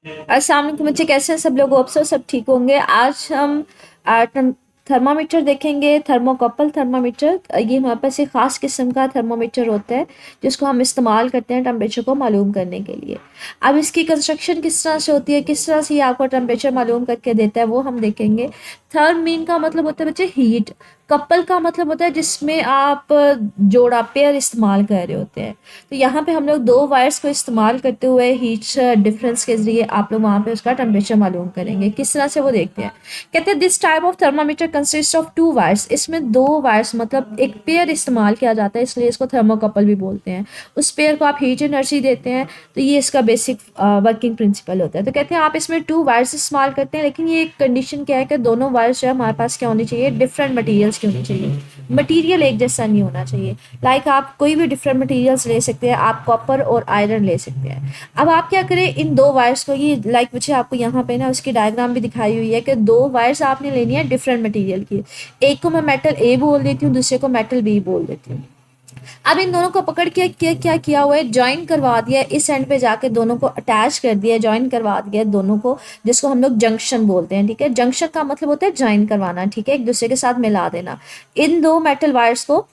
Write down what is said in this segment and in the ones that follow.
अस्सलाम वालेकुम बच्चे, कैसे हैं सब लोग? होप सो सब ठीक होंगे। आज हम थर्मामीटर देखेंगे, थर्मोकपल थर्मामीटर। ये हमारे पास एक ख़ास किस्म का थर्मामीटर होता है जिसको हम इस्तेमाल करते हैं टेम्परेचर को मालूम करने के लिए। अब इसकी कंस्ट्रक्शन किस तरह से होती है, किस तरह से ये आपको टेम्परेचर मालूम करके देता है, वो हम देखेंगे। थर्म मीन का मतलब होता है बच्चे हीट। कपल का मतलब होता है जिसमें आप जोड़ा पेयर इस्तेमाल कर रहे होते हैं। तो यहाँ पे हम लोग दो वायर्स को इस्तेमाल करते हुए हीट डिफरेंस के जरिए आप लोग वहाँ पे उसका टेम्परेचर मालूम करेंगे। किस तरह से वो देखते हैं, कहते हैं this type of thermometer consist of to wires. इसमें दो वायर्स मतलब एक पेयर इस्तेमाल किया जाता है, इसलिए इसको थर्मोकपल भी बोलते हैं। उस पेयर को आप हीट एनर्जी देते हैं, तो ये इसका बेसिक वर्किंग प्रिंसिपल होता है। तो कहते हैं आप इसमें टू वायर्स इस्तेमाल करते हैं, लेकिन ये एक कंडीशन क्या है कि दोनों वायर्स जो है हमारे पास क्या होनी चाहिए, डिफरेंट मटीरियल्स की होनी चाहिए। मटीरियल एक जैसा नहीं होना चाहिए। लाइक आप कोई भी डिफरेंट मटीरियल्स ले सकते हैं, आप कॉपर और आयरन ले सकते हैं। अब आप क्या करें, इन दो वायर्स को, ये लाइक बच्चे आपको यहाँ पे ना उसकी डायग्राम भी दिखाई हुई है कि दो वायर्स आपने लेनी है डिफरेंट मटीरियल की। एक को मैं मेटल ए बोल देती हूँ, दूसरे को मेटल बी बोल देती हूँ। अब इन दोनों को पकड़ के क्या किया हुआ है, ज्वाइन करवा दिया है। इस एंड पे जाके दोनों को अटैच कर दिया, ज्वाइन करवा दिया है दोनों को, जिसको हम लोग जंक्शन बोलते हैं। ठीक है, जंक्शन का मतलब होता है ज्वाइन करवाना। ठीक है, एक दूसरे के साथ मिला देना। इन दो मेटल वायर्स को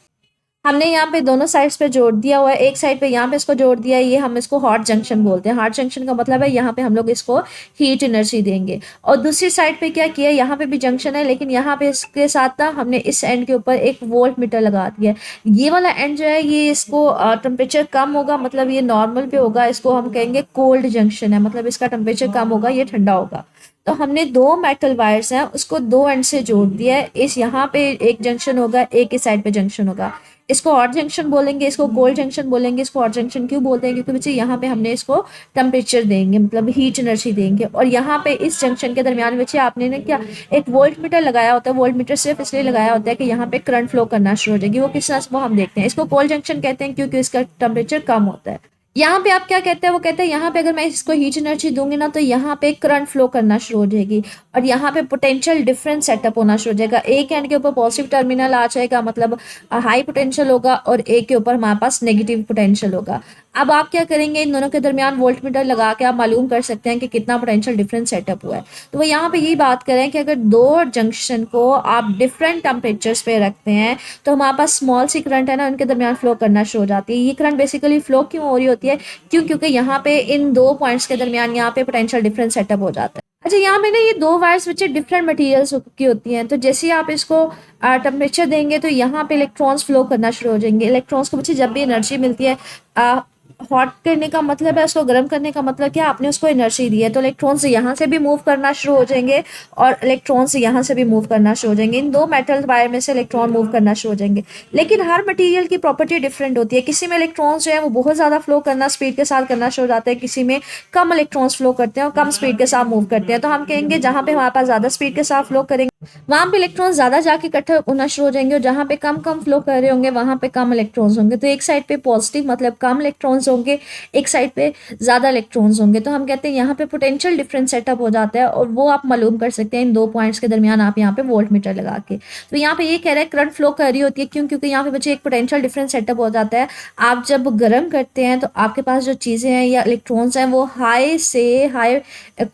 हमने यहाँ पे दोनों साइड्स पे जोड़ दिया हुआ है। एक साइड पे यहाँ पे इसको जोड़ दिया है, ये हम इसको हॉट जंक्शन बोलते हैं। हॉट जंक्शन का मतलब है यहाँ पे हम लोग इसको हीट एनर्जी देंगे। और दूसरी साइड पे क्या किया, यहाँ पे भी जंक्शन है, लेकिन यहाँ पे इसके साथ ना हमने इस एंड के ऊपर एक वोल्ट मीटर लगा दिया है। ये वाला एंड जो है ये इसको टेम्परेचर कम होगा, मतलब ये नॉर्मल पे होगा, इसको हम कहेंगे कोल्ड जंक्शन है, मतलब इसका टेम्परेचर कम होगा, ये ठंडा होगा। तो हमने दो मेटल वायर्स हैं उसको दो एंड से जोड़ दिया है। इस यहाँ पे एक जंक्शन होगा, एक ही साइड पे जंक्शन होगा। इसको हॉट जंक्शन बोलेंगे, इसको कोल्ड जंक्शन बोलेंगे। इसको हॉट जंक्शन क्यों बोलते हैं, क्योंकि बच्चे यहाँ पे हमने इसको टेम्परेचर देंगे, मतलब हीट एनर्जी देंगे। और यहाँ पे इस जंक्शन के दरमियान बच्चे आपने ना क्या, एक वोल्ट मीटर लगाया होता है। वोल्ट मीटर सिर्फ इसलिए लगाया होता है कि यहाँ पे करंट फ्लो करना शुरू हो जाएगी। वो किस तरह से वो हम देखते हैं। इसको कोल्ड जंक्शन कहते हैं क्योंकि इसका टेम्परेचर कम होता है। यहाँ पे आप क्या कहते हैं, वो कहते हैं यहाँ पे अगर मैं इसको हीट एनर्जी दूंगी ना, तो यहाँ पे करंट फ्लो करना शुरू हो जाएगी और यहाँ पे पोटेंशियल डिफरेंस सेटअप होना शुरू हो जाएगा। एक एंड के ऊपर पॉजिटिव टर्मिनल आ जाएगा, मतलब हाई पोटेंशियल होगा, और एक के ऊपर हमारे पास नेगेटिव पोटेंशियल होगा। अब आप क्या करेंगे, इन दोनों के दरमियान वोल्ट मीटर लगा के आप मालूम कर सकते हैं कि कितना पोटेंशियल डिफरेंस सेटअप हुआ है। तो वो यहाँ पे यही बात करें कि अगर दो जंक्शन को आप डिफरेंट टेम्परेचर्स पे रखते हैं, तो हमारे पास स्मॉल सी करंट है ना, उनके दरमियान फ्लो करना शुरू हो जाती है। ये करंट बेसिकली फ्लो क्यों हो रही होती है, क्योंकि यहाँ पे इन दो पॉइंट्स के दरमियान यहाँ पे पोटेंशियल डिफरेंस सेटअप हो जाता है। अच्छा, यहाँ पे ना ये दो वायर्स बच्चे डिफरेंट मटेरियल्स की होती हैं। तो जैसे ही आप इसको टेम्परेचर देंगे तो यहाँ पे इलेक्ट्रॉन्स फ्लो करना शुरू हो जाएंगे। इलेक्ट्रॉन्स को बच्चे जब भी एनर्जी मिलती है, हॉट करने का मतलब है, उसको गर्म करने का मतलब क्या, आपने उसको एनर्जी दी है, तो इलेक्ट्रॉन्स यहाँ से भी मूव करना शुरू हो जाएंगे और इलेक्ट्रॉन्स यहाँ से भी मूव करना शुरू हो जाएंगे। इन दो मेटल वायर में से इलेक्ट्रॉन मूव करना शुरू हो जाएंगे। लेकिन हर मटेरियल की प्रॉपर्टी डिफरेंट होती है। किसी में इलेक्ट्रॉन्स जो है वो बहुत ज़्यादा फ्लो करना स्पीड के साथ करना शुरू हो जाता है, किसी में कम इलेक्ट्रॉन्स फ्लो करते हैं और कम स्पीड के साथ मूव करते हैं। तो हम कहेंगे जहाँ पे हमारे पास ज़्यादा स्पीड के साथ फ्लो करेंगे वहां पे इलेक्ट्रॉन ज्यादा जाके इकट्ठे होना शुरू हो जाएंगे, और जहां पे कम कम फ्लो कर रहे होंगे वहां पे कम इलेक्ट्रॉन्स होंगे। तो एक साइड पे पॉजिटिव मतलब कम इलेक्ट्रॉन्स होंगे, एक साइड पे ज्यादा इलेक्ट्रॉन्स होंगे। तो हम कहते हैं यहाँ पे पोटेंशियल डिफरेंस सेटअप हो जाता है, और वो आप मालूम कर सकते हैं इन दो पॉइंट्स के दरमियान आप यहाँ पे वोल्ट मीटर लगा के। तो यहाँ पे ये कह रहा है करंट फ्लो कर रही होती है, क्यों, क्योंकि यहाँ पे बच्चे एक पोटेंशियल डिफरेंस सेटअप हो जाता है। आप जब गर्म करते हैं तो आपके पास जो चीजें हैं या इलेक्ट्रॉन्स हैं वो हाई से हाई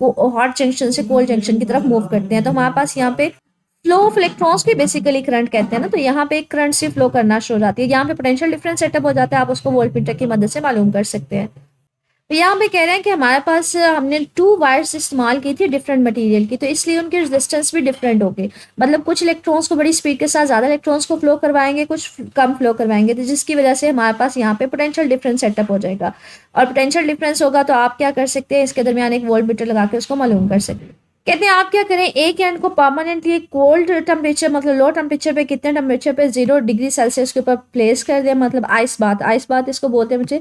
हॉट जंक्शन से कोल्ड जंक्शन की तरफ मूव करते हैं। तो हमारे पास यहाँ पे फ्लो ऑफ इलेक्ट्रॉन्स भी बेसिकली करंट कहते हैं ना। तो यहाँ पे एक करंट से फ्लो करना शुरू हो जाती है, यहाँ पे पोटेंशियल डिफरेंस सेटअप हो जाता है। आप उसको वोल्टमीटर की मदद से मालूम कर सकते हैं। तो यहाँ पे कह रहे हैं कि हमारे पास हमने टू वायर्स इस्तेमाल की थी डिफरेंट मटेरियल की, तो इसलिए उनके रेजिस्टेंस भी डिफरेंट हो गए। मतलब कुछ इलेक्ट्रॉन्स को बड़ी स्पीड के साथ ज़्यादा इलेक्ट्रॉन्स को फ्लो करवाएंगे, कुछ कम फ्लो करवाएंगे, तो जिसकी वजह से हमारे पास यहाँ पे पोटेंशियल डिफरेंस सेटअप हो जाएगा। और पोटेंशियल डिफरेंस होगा तो आप क्या कर सकते हैं, इसके दरमियान एक वोल्ट मीटर लगा के उसको मालूम कर सकते हैं। कहते हैं आप क्या करें, एक एंड को परमानेंटली कोल्ड टेम्परेचर मतलब लो टेम्परेचर पे, कितने टेम्परेचर पे, 0 डिग्री सेल्सियस के ऊपर प्लेस कर दें, मतलब आइस बात। आइस बात इसको बोलते हैं मुझे।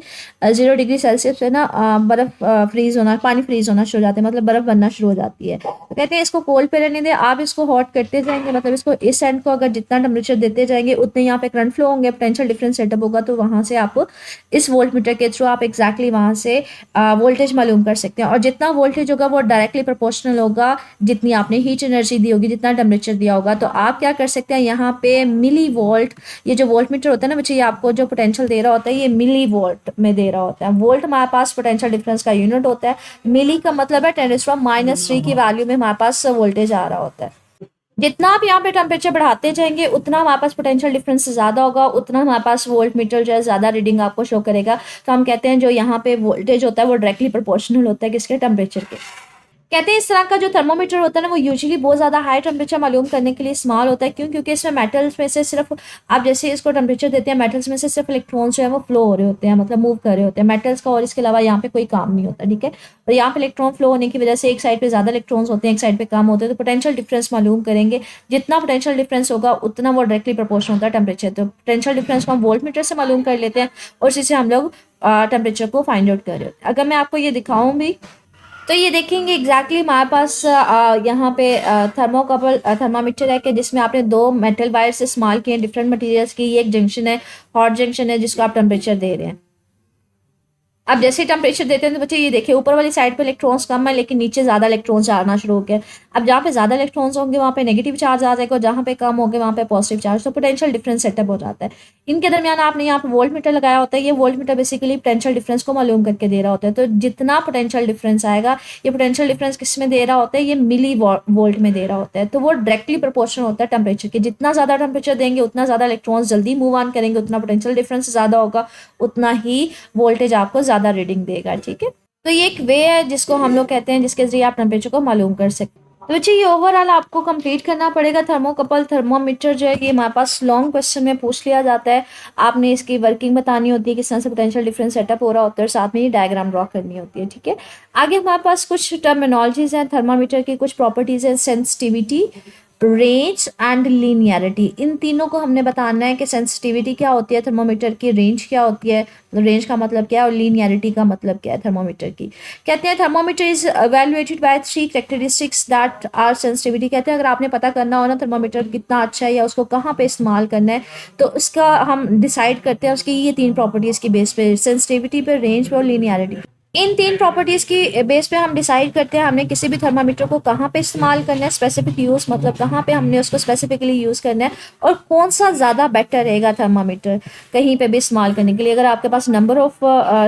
0 डिग्री सेल्सियस पे ना बर्फ फ्रीज होना, पानी फ्रीज होना शुरू हो जाता है, मतलब बर्फ बनना शुरू हो जाती है। तो कहते हैं इसको कोल्ड पे रहने दें, आप इसको हॉट करते जाएंगे, मतलब इसको इस एंड को अगर जितना टेम्परेचर देते जाएंगे उतने यहाँ पे करंट फ्लो होंगे, पोटेंशियल डिफरेंस सेटअप होगा। तो वहां से आप इस वोल्ट मीटर के थ्रू आप एग्जैक्टली वहां से वोल्टेज मालूम कर सकते हैं, और जितना वोल्टेज होगा वो डायरेक्टली प्रोपोर्शनल होगा होगा जितनी आपने हीट एनर्जी दी होगी, जितना टेम्परेचर दिया होगा। तो आप क्या कर सकते हैं, यहाँ पे मिली वोल्ट, ये जो वोल्ट मीटर होता है ना बच्चे, ये आपको जो पोटेंशियल दे रहा होता है ये मिली वोल्ट में दे रहा होता है। वोल्ट हमारे पास पोटेंशियल डिफरेंस का यूनिट होता है, मिली का मतलब है 10⁻³ की वैल्यू में हमारे पास वोल्टेज आ रहा होता है। जितना आप यहाँ पे टेम्परेचर बढ़ाते जाएंगे उतना हमारे पास पोटेंशियल डिफरेंस ज़्यादा होगा, उतना हमारे पास वोल्ट मीटर जो है ज़्यादा रीडिंग आपको शो करेगा। तो हम कहते हैं जो यहाँ पे वोल्टेज होता है वो डायरेक्टली प्रोपोर्शनल होता है किसके, टेम्परेचर के। कहते हैं इस तरह का जो थर्मोमीटर होता है ना वो यूजुअली बहुत ज़्यादा हाई टेम्परेचर मालूम करने के लिए इस्तेमाल होता है। क्यों? क्योंकि इसमें मेटल्स में से सिर्फ आप जैसे इसको टेम्परेचर देते हैं, मेटल्स में से सिर्फ इलेक्ट्रॉन्स जो है वो फ्लो हो रहे होते हैं, मतलब मूव कर रहे होते हैं मेटल्स का, और इसके अलावा यहाँ पे कोई काम नहीं होता, ठीक है। और यहाँ पे इलेक्ट्रॉन फ्लो होने की वजह से एक साइड पे ज़्यादा इलेक्ट्रॉन्स होते हैं, एक साइड पे कम होते हैं, तो पोटेंशियल डिफरेंस मालूम करेंगे। जितना पोटेंशियल डिफरेंस होगा उतना वो डायरेक्टली प्रोपोर्शनल होता है टेम्परेचर। तो पोटेंशियल डिफरेंस को हम वोल्ट मीटर से मालूम कर लेते हैं और इसी से हम लोग टेम्परेचर को फाइंड आउट कर रहे होते हैं। अगर मैं आपको ये दिखाऊँ भी तो ये देखेंगे एग्जैक्टली हमारे पास यहाँ पे थर्मोकपल थर्मामीटर है कि जिसमें आपने दो मेटल वायर्स इस्तेमाल किए हैं डिफरेंट मटेरियल्स की। ये एक जंक्शन है, हॉट जंक्शन है जिसको आप टेम्परेचर दे रहे हैं। अब जैसे टेम्परेचर देते हैं तो बच्चे ये देखिए ऊपर वाली साइड पे इलेक्ट्रॉन्स कम है लेकिन नीचे ज़्यादा इलेक्ट्रॉन्स आना शुरू हो गए। अब जहाँ पे ज़्यादा इलेक्ट्रॉन्स होंगे वहाँ पे नेगेटिव चार्ज आ जाएगा और जहाँ पे कम होंगे वहाँ पे पॉजिटिव चार्ज। तो पोटेंशियल डिफरेंस सेटअप हो जाता है। इनके दरमियान आपने यहाँ पे वोल्ट मीटर लगाया होता है। ये volt meter basically potential difference को मालूम करके दे रहा होता है। तो जितना पोटेंशियल डिफरेंस आएगा, ये पोटेंशियल डिफरेंस किस में दे रहा होता है, ये मिली वोल्ट में दे रहा होता है। तो वो डायरेक्टली प्रोपोर्शनल होता है टेम्परेचर के। जितना ज़्यादा टेम्परेचर देंगे उतना ज़्यादा इलेक्ट्रॉन्स जल्दी मूव ऑन करेंगे, उतना पोटेंशियल डिफरेंस ज़्यादा होगा, उतना ही वोल्टेज आपको ज़्यादा रीडिंग देगा, ठीक है। तो ये एक वे है जिसको हम लोग कहते हैं जिसके जरिए आप टेम्परेचर को मालूम कर सकते हैं। तो बच्चे ये ओवरऑल आपको कंप्लीट करना पड़ेगा। थर्मोकपल थर्मोमीटर जो है ये हमारे पास लॉन्ग क्वेश्चन में पूछ लिया जाता है। आपने इसकी वर्किंग बतानी होती है, किस तरह से पोटेंशियल डिफरेंस सेटअप हो रहा होता है, और साथ में ये डायग्राम ड्रॉ करनी होती है, ठीक है। आगे हमारे पास कुछ टर्मिनोलॉजीज हैं थर्मामीटर की, कुछ प्रॉपर्टीज हैं, सेंसिटिविटी, रेंज एंड लीनियरिटी। इन तीनों को हमने बताना है कि सेंसिटिविटी क्या होती है थर्मोमीटर की, रेंज क्या होती है, रेंज का मतलब क्या है, और लीनियरिटी का मतलब क्या है थर्मोमीटर की। कहते हैं thermometer is evaluated by 3 characteristics that are sensitivity. कहते हैं अगर आपने पता करना हो ना थर्मोमीटर कितना अच्छा है या उसको कहाँ पे इस्तेमाल करना है तो उसका हम डिसाइड करते हैं उसकी ये 3 प्रॉपर्टीज़ की बेस पे, सेंसिटिविटी पे, रेंज पे और लीनियरिटी। इन 3 प्रॉपर्टीज़ की बेस पे हम डिसाइड करते हैं हमने किसी भी थर्मामीटर को कहाँ पे इस्तेमाल करना है, स्पेसिफिक यूज़ मतलब कहाँ पे हमने उसको स्पेसिफिकली यूज़ करना है, और कौन सा ज़्यादा बेटर रहेगा थर्मामीटर कहीं पे भी इस्तेमाल करने के लिए। अगर आपके पास नंबर ऑफ़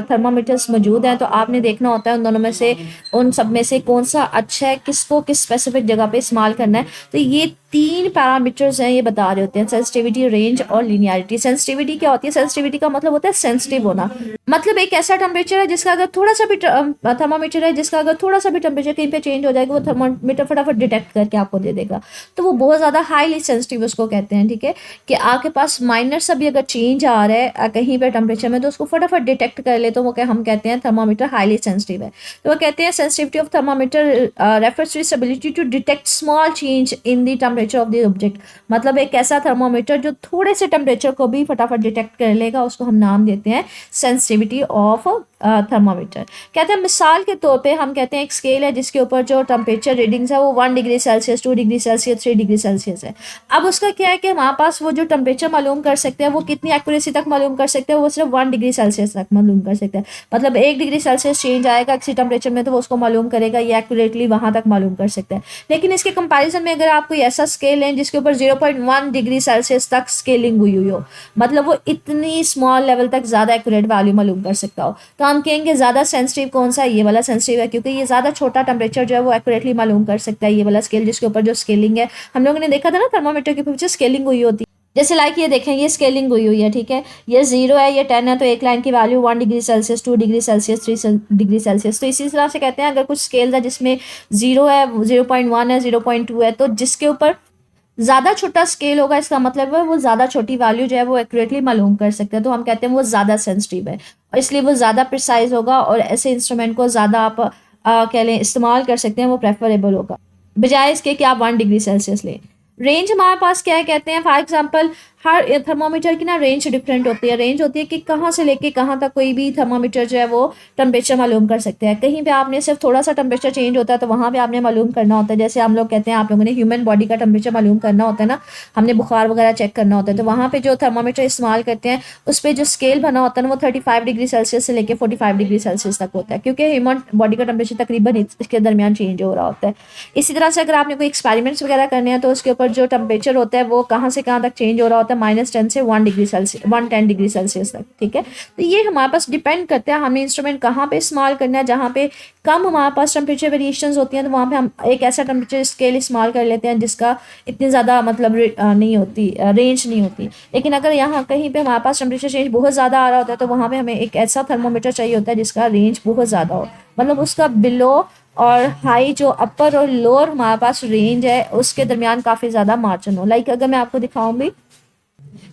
थर्मामीटर्स मौजूद हैं तो आपने देखना होता है उन दोनों में से, उन सब में से कौन सा अच्छा है, किसको किस स्पेसिफिक जगह पे इस्तेमाल करना है। तो ये 3 पैरामीटर्स हैं, ये बता रहे होते हैं, सेंसिटिविटी, रेंज और लीनियरिटी। सेंसिटिविटी क्या होती है? सेंसिटिविटी का मतलब होता है सेंसिटिव होना, मतलब एक ऐसा टेम्परेचर है जिसका अगर थोड़ा सा भी थर्मामीटर है जिसका अगर थोड़ा सा भी टेम्परेचर कहीं पे चेंज हो जाएगा वो थर्मामीटर फटाफट डिटेक्ट करके आपको दे देगा। तो वो बहुत ज़्यादा हाईली सेंसिटिव उसको कहते हैं, ठीक है, कि आपके पास माइनर सा भी अगर चेंज आ रहा है कहीं पे टेम्परेचर में तो उसको फटाफट डिटेक्ट कर ले, तो वो हम कहते हैं थर्मामीटर हाईली सेंसिटिव है। तो वो कहते हैं sensitivity of thermometer refers to its ability to detect small change in the temperature of the object. मतलब एक ऐसा थर्मामीटर जो थोड़े से टेम्परेचर को भी फटाफट डिटेक्ट कर लेगा उसको हम नाम देते हैं सेंसिटिविटी ऑफ थर्मामीटर। कहते हैं मिसाल के तौर पे हम कहते हैं एक स्केल है जिसके ऊपर जो टेम्परेचर रीडिंग्स है वो 1 degree Celsius, 2 degree Celsius, 3 degree Celsius है। अब उसका क्या है कि हमारे पास वो जो टेम्परेचर मालूम कर सकते हैं वो कितनी एक्यूरेसी तक मालूम कर सकते हैं, वो सिर्फ 1 डिग्री सेल्सियस तक मालूम कर सकते हैं। मतलब 1 डिग्री सेल्सियस चेंज आएगा किसी टेम्परेचर में तो वो उसको मालूम करेगा, ये एक्यूरेटली वहाँ तक मालूम कर सकते हैं। लेकिन इसके कंपेरिजन में अगर आप कोई ऐसा स्केल लें जिसके ऊपर 0.1 डिग्री सेल्सियस तक स्केलिंग हुई हो, मतलब वो इतनी स्मॉल लेवल तक ज़्यादा एक्यूरेट वैल्यू मालूम कर सकता हो, तो हम कहेंगे ज़्यादा सेंसिटिव कौन सा है? ये वाला सेंसिटिव है, क्योंकि ये ज़्यादा छोटा टेम्परेचर जो है वो एक्यूरेटली मालूम कर सकता है। ये वाला स्केल जिसके ऊपर जो स्केलिंग है, हम लोगों ने देखा था ना थर्मामीटर के पीछे स्केलिंग हुई होती है, जैसे लाइक ये देखें ये स्केलिंग हुई हुई है, ठीक है, ये 0 है, ये 10 है, तो एक लाइन की value 1 degree Celsius, 2 degree Celsius, 3 degree Celsius. तो इसी तरह से कहते हैं अगर कुछ स्केल है जिसमें 0 है, 0.1 है, 0.2 है, तो जिसके ऊपर ज़्यादा छोटा स्केल होगा इसका मतलब है वो ज़्यादा छोटी वैल्यू जो है वो एक्यूरेटली मालूम कर सकते हैं, तो हम कहते हैं वो ज़्यादा सेंसिटिव है और इसलिए वो ज़्यादा प्रिसाइज होगा और ऐसे इंस्ट्रूमेंट को ज़्यादा आप कह लें इस्तेमाल कर सकते हैं, वो प्रेफरेबल होगा बजाय इसके कि आप 1 डिग्री सेल्सियस लें। रेंज हमारे पास क्या है? कहते हैं फॉर एग्जांपल हर थर्मामीटर की ना रेंज डिफरेंट होती है। रेंज होती है कि कहाँ से लेके कहाँ तक कोई भी थर्मामीटर जो है वो टेम्परेचर मालूम कर सकते हैं। कहीं पे आपने सिर्फ थोड़ा सा टेम्परेचर चेंज होता है तो वहाँ पे आपने मालूम करना होता है। जैसे हम लोग कहते हैं आप लोगों ने ह्यूमन बॉडी का टेम्परेचर मालूम करना होता है ना, हमने बुखार वगैरह चेक करना होता है, तो वहाँ पे जो थर्मामीटर इस्तेमाल करते हैं उस पर जो स्केल बना होता है ना वो 35 डिग्री सेल्सियस से लेकर 45 डिग्री सेल्सियस तक होता है, क्योंकि ह्यूमन बॉडी का टेम्परेचर तकरीबन इसके दरमियान चेंज हो रहा होता है। इसी तरह से अगर आपने कोई एक्सपेरिमेंट्स वगैरह करने हैं तो उसके ऊपर जो टेम्परेचर होता है वो कहाँ से कहाँ तक चेंज हो रहा होता है, -10 से 110 डिग्री सेल्सियस तक, ठीक है। तो ये हमारे पास डिपेंड करता है हमें इंस्ट्रूमेंट कहाँ पे इस्तेमाल करना है। जहाँ पे कम हमारे पास टेम्परेचर वेरिएशंस होती हैं तो वहाँ पे हम एक ऐसा टेम्परेचर स्केल इस्तेमाल कर लेते हैं जिसका इतनी ज़्यादा मतलब नहीं होती, रेंज नहीं होती। लेकिन अगर यहाँ कहीं पे हमारे पास टेम्परेचर चेंज बहुत ज़्यादा आ रहा होता है तो वहाँ पे हमें एक ऐसा थर्मोमीटर चाहिए होता है जिसका रेंज बहुत ज़्यादा हो, मतलब उसका बिलो और हाई जो अपर और लोअर हमारे पास रेंज है उसके दरमियान काफ़ी ज़्यादा मार्जिन हो। लाइक अगर मैं आपको दिखाऊं भी,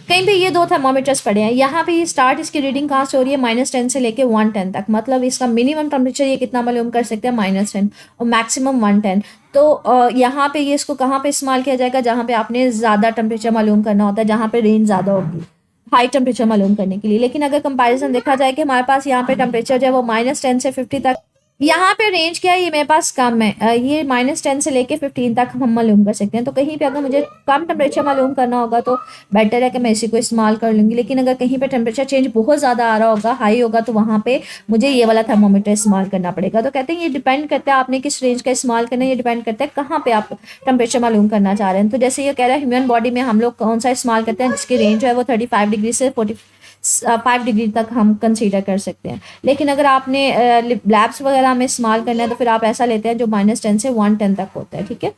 कहीं पे ये दो थर्मोमीटर्स पड़े हैं, यहाँ पे ये स्टार्ट इसकी रीडिंग कहाँ से हो रही है -10 से लेके 110 तक, मतलब इसका मिनिमम टेम्परेचर ये कितना मालूम कर सकते हैं -10 और मैक्सिमम 110। तो यहाँ पे ये इसको कहाँ पे इस्तेमाल किया जाएगा, जहाँ पे आपने ज़्यादा टेम्परेचर मालूम करना होता है, जहाँ पे रेंज ज़्यादा होगी हाई टेम्परेचर मालूम करने के लिए। लेकिन अगर कंपैरिजन देखा जाए कि हमारे पास यहाँ पे टेम्परेचर जो है वो -10 से 50 तक, यहाँ पे रेंज क्या है ये मेरे पास कम है, ये -10 से लेके 15 तक हम मालूम कर सकते हैं। तो कहीं पे अगर मुझे कम टेम्परेचर मालूम करना होगा तो बेटर है कि मैं इसी को इस्तेमाल कर लूँगी। लेकिन अगर कहीं पे टेम्परेचर चेंज बहुत ज़्यादा आ रहा होगा, हाई होगा, तो वहाँ पे मुझे ये वाला थर्मोमीटर इस्तेमाल करना पड़ेगा। तो कहते हैं ये डिपेंड करता है आपने किस रेंज का इस्तेमाल करना है, ये डिपेंड करता है कहाँ पे आप टेम्परेचर मालूम करना चाह रहे हैं। तो जैसे ये कह रहा है ह्यूमन बॉडी में हम लोग कौन सा इस्तेमाल करते हैं जिसकी रेंज है वो 35 डिग्री से 45 डिग्री तक हम कंसीडर कर सकते हैं। लेकिन अगर आपने लैब्स वगैरह में इस्तेमाल करना है तो फिर आप ऐसा लेते हैं जो -10 से 110 तक होता है, ठीक है।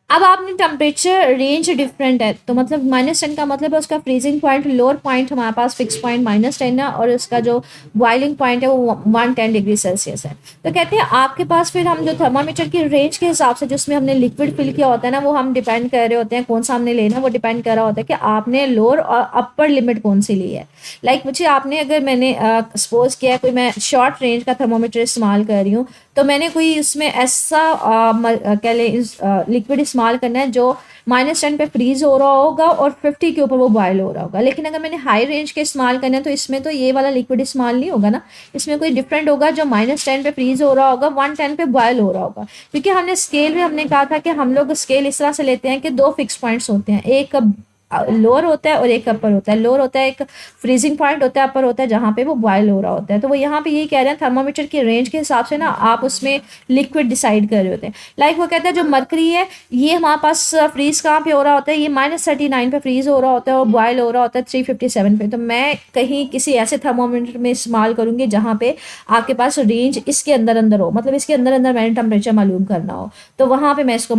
अब आपने टेम्परेचर रेंज डिफरेंट है तो मतलब -10 का मतलब है उसका फ्रीजिंग पॉइंट, लोअर पॉइंट हमारे पास फिक्स पॉइंट -10 है और उसका जो बॉइलिंग पॉइंट है वो 110 डिग्री सेल्सियस है। तो कहते हैं आपके पास फिर हम जो थर्मामीटर की रेंज के हिसाब से जिसमें हमने लिक्विड फिल किया होता है ना वो हम डिपेंड कर रहे होते हैं कौन सा हमने लेना, वो डिपेंड कर रहा होता है कि आपने लोअर और अपर लिमिट कौन सी ली है। लाइक मुझे आपने अगर मैंने सपोज किया कोई मैं शॉर्ट रेंज का थर्मोमीटर इस्तेमाल कर रही हूँ तो मैंने कोई उसमें ऐसा कह लें लिक्विड इस्तेमाल करना है जो -10 पे फ्रीज हो रहा होगा और 50 के ऊपर वो बॉयल हो रहा होगा। लेकिन अगर मैंने हाई रेंज के इस्तेमाल करना है तो इसमें तो ये वाला लिक्विड इस्तेमाल नहीं होगा ना, इसमें कोई डिफरेंट होगा जो -10 पे फ्रीज हो रहा होगा, 110 पे बॉयल हो रहा होगा। क्योंकि हमने स्केल में हमने कहा था कि हम लोग स्केल इस तरह से लेते हैं कि दो फिक्स पॉइंट्स होते हैं, एक लोअर होता है और एक अपर होता है। लोअर होता है एक फ्रीजिंग पॉइंट होता है, अपर होता है जहाँ पे वो बॉयल हो रहा होता है। तो वो यहाँ पे यही कह रहे हैं थर्मामीटर की रेंज के हिसाब से ना आप उसमें लिक्विड डिसाइड कर रहे होते हैं। लाइक वो कहते हैं जो मरकरी है ये हमारे पास फ्रीज कहाँ पे हो रहा होता है, ये -39 पे फ्रीज हो रहा होता है और बॉयल हो रहा होता है 357 पे। तो मैं कहीं किसी ऐसे थर्मामीटर में इस्तेमाल करूँगी जहाँ पे आपके पास रेंज इसके अंदर अंदर हो, मतलब इसके अंदर अंदर मैंने टेम्परेचर मालूम करना हो, तो वहाँ पे मैं इसको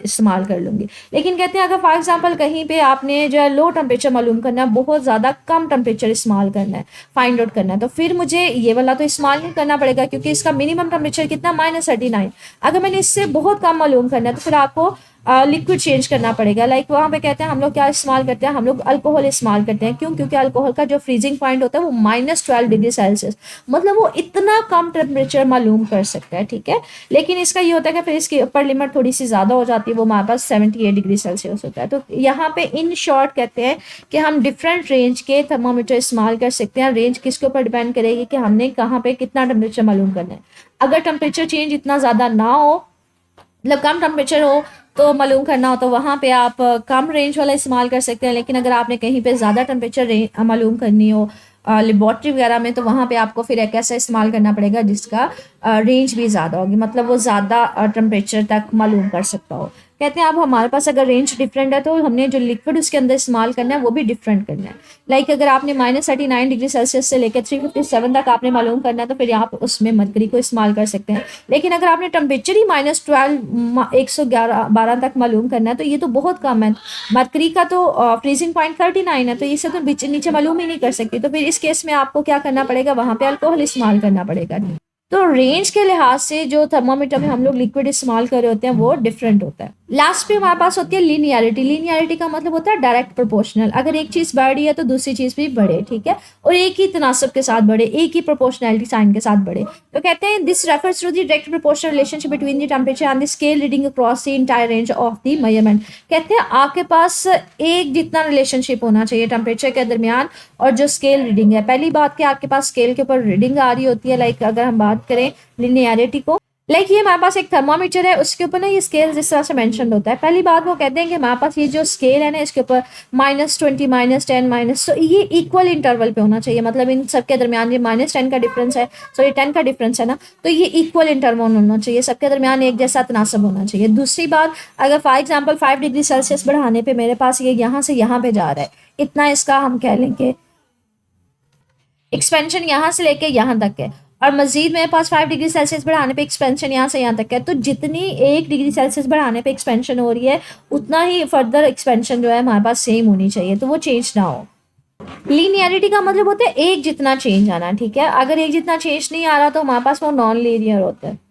इस्तेमाल कर लूँगी। लेकिन कहते हैं अगर फॉर एग्जाम्पल कहीं पे आपने जो है लो टेम्परेचर मालूम करना है, बहुत ज़्यादा कम टेम्परेचर इस्तेमाल करना है, फाइंड आउट करना है, तो फिर मुझे ये वाला तो इस्तेमाल नहीं करना पड़ेगा क्योंकि इसका मिनिमम टेम्परेचर कितना -39। अगर मैंने इससे बहुत कम मालूम करना है तो फिर आपको लिक्विड चेंज करना पड़ेगा। लाइक वहाँ पे कहते हैं हम लोग क्या इस्तेमाल करते हैं, हम लोग अल्कोहल इस्तेमाल करते हैं। क्यों? क्योंकि अल्कोहल का जो फ्रीजिंग पॉइंट होता है वो -12 डिग्री सेल्सियस, मतलब वो इतना कम टेम्परेचर मालूम कर सकता है, ठीक है। लेकिन इसका ये होता है कि फिर इसकी अपर लिमिट थोड़ी सी ज़्यादा हो जाती है, वो हमारे पास 78 डिग्री सेल्सियस होता है। तो यहाँ पे इन शॉर्ट कहते हैं कि हम डिफरेंट रेंज के थर्मामीटर इस्तेमाल कर सकते हैं। रेंज किसके ऊपर डिपेंड करेगी कि हमने कहाँ पे कितना टेम्परेचर मालूम करना है। अगर टेम्परेचर चेंज इतना ज़्यादा ना हो, मतलब कम टेम्परेचर हो तो मालूम करना हो, तो वहाँ पे आप कम रेंज वाला इस्तेमाल कर सकते हैं। लेकिन अगर आपने कहीं पे ज़्यादा टेम्परेचर मालूम करनी हो लेबॉर्ट्री वगैरह में, तो वहाँ पे आपको फिर एक ऐसा इस्तेमाल करना पड़ेगा जिसका रेंज भी ज़्यादा होगी, मतलब वो ज़्यादा टेम्परेचर तक मालूम कर सकता हो। कहते हैं अब हमारे पास अगर रेंज डिफरेंट है तो हमने जो लिक्विड उसके अंदर इस्तेमाल करना है वो भी डिफरेंट करना है। लाइक अगर आपने -39 डिग्री सेल्सियस से लेकर 357 तक आपने मालूम करना है तो फिर आप उसमें मरकरी को इस्तेमाल कर सकते हैं। लेकिन अगर आपने टेम्परेचर ही -12 112 तक मालूम करना है तो ये तो बहुत कम है। मरकरी का तो फ्रीजिंग पॉइंट 39 है, तो इससे तो नीचे मालूम ही नहीं कर सकती। तो फिर इस केस में आपको क्या करना पड़ेगा, वहाँ पे अल्कोहल इस्तेमाल करना पड़ेगा। तो रेंज के लिहाज से जो थर्मामीटर में हम लोग लिक्विड इस्तेमाल कर रहे होते हैं वो डिफरेंट होता है। लास्ट पे हमारे पास होती है लीनियरिटी। लीनियरिटी का मतलब होता है डायरेक्ट प्रोपोर्शनल। अगर एक चीज़ बढ़ रही है तो दूसरी चीज़ भी बढ़े, ठीक है, और एक ही तनासब के साथ बढ़े, एक ही प्रोपोर्शनैलिटी साइन के साथ बढ़े। तो कहते हैं this refers to the direct proportional relationship between the temperature and the scale reading across the entire range of the measurement. कहते हैं आपके पास एक जितना रिलेशनशिप होना चाहिए टेम्परेचर के दरमियान और जो स्केल रीडिंग है। पहली बात कि आपके पास स्केल के ऊपर रीडिंग आ रही होती है, लाइक अगर हम बात करें लिनियरिटी को, लाइक ये हमारे पास एक थर्मामीटर है, उसके ऊपर ना ये स्केल जिस तरह से मेंशन होता है। पहली बात वो कहते हैं कि हमारे पास ये जो स्केल है ना, इसके ऊपर -20 -10 माइनस, तो ये इक्वल इंटरवल पे होना चाहिए। मतलब इन सब के दरमियान ये -10 का डिफरेंस है, सॉरी 10 का डिफरेंस है ना, तो ये इक्वल इंटरवल होना चाहिए, सबके दरमियान एक जैसा तनासब होना चाहिए। दूसरी बात, अगर फॉर एग्जाम्पल 5 डिग्री सेल्सियस बढ़ाने पर मेरे पास ये यहाँ से यहाँ पे जा रहा है, इतना इसका हम कह लेंगे एक्सपेंशन यहाँ से लेके यहाँ तक है, और मजीद मेरे पास 5 डिग्री सेल्सियस बढ़ाने पे एक्सपेंशन यहाँ से यहाँ तक है, तो जितनी 1 डिग्री सेल्सियस बढ़ाने पे एक्सपेंशन हो रही है उतना ही फर्दर एक्सपेंशन जो है हमारे पास सेम होनी चाहिए, तो वो चेंज ना हो। लीनियरिटी का मतलब होता है एक जितना चेंज आना, ठीक है। अगर एक जितना चेंज नहीं आ रहा तो हमारे पास वो नॉन लीनियर होता है।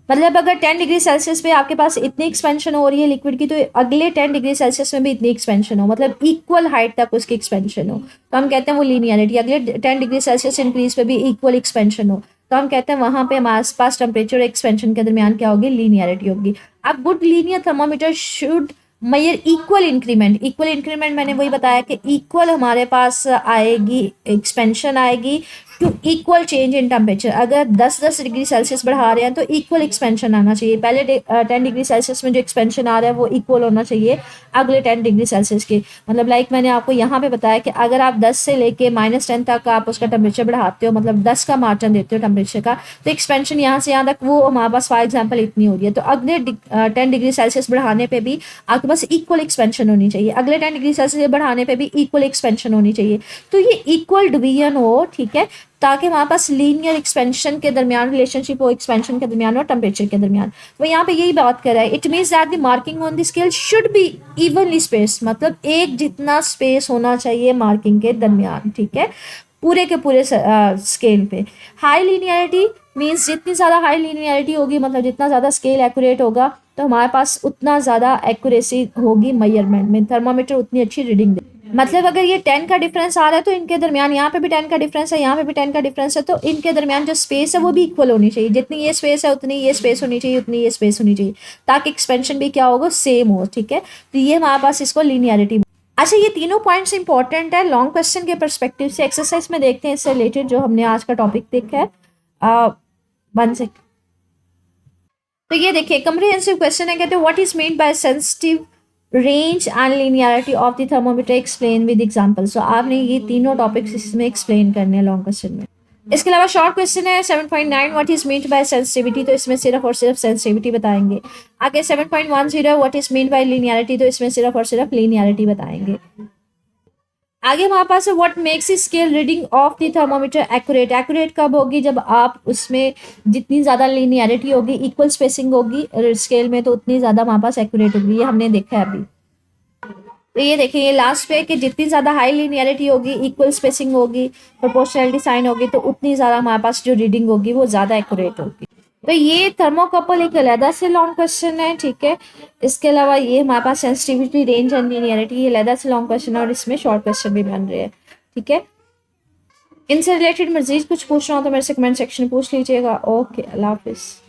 मतलब अगर 10 डिग्री सेल्सियस पे आपके पास इतनी एक्सपेंशन हो रही है लिक्विड की, तो अगले 10 डिग्री सेल्सियस में भी इतनी एक्सपेंशन हो, मतलब इक्वल हाइट तक उसकी एक्सपेंशन हो, तो हम कहते हैं वो लीनियरिटी। अगले 10 डिग्री सेल्सियस इंक्रीज पे भी इक्वल एक्सपेंशन हो, तो हम कहते हैं वहां पे हमारे पास टेम्परेचर एक्सपेंशन के दरमियान क्या होगी, लीनियरिटी होगी। अब good linear thermometer should measure equal increment. Equal increment मैंने वही बताया कि इक्वल हमारे पास आएगी, एक्सपेंशन आएगी to equal change in temperature. अगर 10 डिग्री सेल्सियस बढ़ा रहे हैं तो इक्वल एक्सपेंशन आना चाहिए। पहले 10 डिग्री सेल्सियस में जो एक्सपेंशन आ रहा है वो इक्वल होना चाहिए अगले 10 डिग्री सेल्सियस के। मतलब लाइक मैंने आपको यहाँ पे बताया कि अगर आप 10 से लेके -10 तक आप उसका टेम्परेचर बढ़ाते हो, मतलब 10 का मार्जिन देते हो टेम्परेचर का, तो एक्सपेंशन यहाँ से यहाँ तक वो हमारे पास फॉर एग्जाम्पल इतनी हो रही है, तो अगले 10 डिग्री सेल्सियस बढ़ाने पर भी आपके पास इक्वल एक्सपेंशन होनी चाहिए, अगले 10 डिग्री सेल्सियस बढ़ाने पर भी इक्वल एक्सपेंशन होनी चाहिए। तो ये इक्वल डिवीजन हो, ठीक है, ताकि हमारे पास लीनियर एक्सपेंशन के दरमियान रिलेशनशिप हो, एक्सपेंशन के दरमियान और टेम्परेचर के दरमियान। तो यहाँ पे यही बात कर रहा है, it means that the marking on the scale should be evenly space, मतलब एक जितना स्पेस होना चाहिए मार्किंग के दरमियान, ठीक है, पूरे के पूरे स्केल पे। हाई लीनियरिटी मीन्स जितनी ज़्यादा हाई लीनियरिटी होगी, मतलब जितना ज़्यादा स्केल एक्यूरेट होगा, तो हमारे पास उतना ज़्यादा एक्यूरेसी होगी मेजरमेंट में, थर्मामीटर उतनी अच्छी रीडिंग दे। मतलब अगर ये 10 का डिफरेंस आ रहा है तो इनके दरमियान यहाँ पे भी 10 का डिफरेंस है, यहाँ पे भी 10 का डिफरेंस है, तो इनके दरमियान जो स्पेस है वो भी इक्वल होनी चाहिए। जितनी ये स्पेस है उतनी ये स्पेस होनी चाहिए, उतनी ये स्पेस होनी चाहिए, ताकि एक्सपेंशन भी क्या होगा, सेम हो, ठीक है। तो ये हमारे पास इसको लीनियरिटी। अच्छा, ये तीनों पॉइंट्स इंपॉर्टेंट है लॉन्ग क्वेश्चन के परस्पेक्टिव से। एक्सरसाइज में देखते हैं इससे रिलेटेड जो हमने आज का टॉपिक देखा है। 1 सेकेंड। तो ये देखिए कम्प्रिहेंसिव क्वेश्चन है, कहते हैं what is mean by sensitive range and linearity of the thermometer explain with example. So आपने ये तीनों टॉपिक्स इसमें एक्सप्लेन करने हैं लॉन्ग क्वेश्चन में। इसके अलावा शॉर्ट क्वेश्चन है 7.9 what is mean bye sensitivity, तो इसमें सिर्फ और सिर्फ सेंसिटिविटी बताएंगे। आगे 7.10 what is mean bye linearity, तो इसमें सिर्फ और सिर्फ लिनियरिटी बताएंगे। आगे हमारे पास है what makes scale reading of the thermometer accurate. Accurate कब होगी, जब आप उसमें जितनी ज़्यादा लीनियरिटी होगी, इक्वल स्पेसिंग होगी स्केल में, तो उतनी ज़्यादा हमारे पास एक्यूरेट होगी। ये हमने देखा है अभी। तो ये देखिए ये लास्ट पे कि जितनी ज़्यादा हाई लीनियरिटी होगी, इक्वल स्पेसिंग होगी, प्रोपोर्शनैलिटी साइन होगी, तो उतनी ज़्यादा हमारे पास जो रीडिंग होगी वो ज़्यादा एक्यूरेट होगी। तो ये थर्मोकपल एक अलहदा से लॉन्ग क्वेश्चन है, ठीक है। इसके अलावा ये हमारे पास सेंसिटिविटी, रेंज एंड लीनियरिटी, ये अलहदा से लॉन्ग क्वेश्चन है और इसमें शॉर्ट क्वेश्चन भी बन रहे हैं, ठीक है। इनसे रिलेटेड मजीद कुछ पूछना हो तो मेरे से कमेंट सेक्शन में पूछ लीजिएगा। ओके, अल्लाह हाफिज़।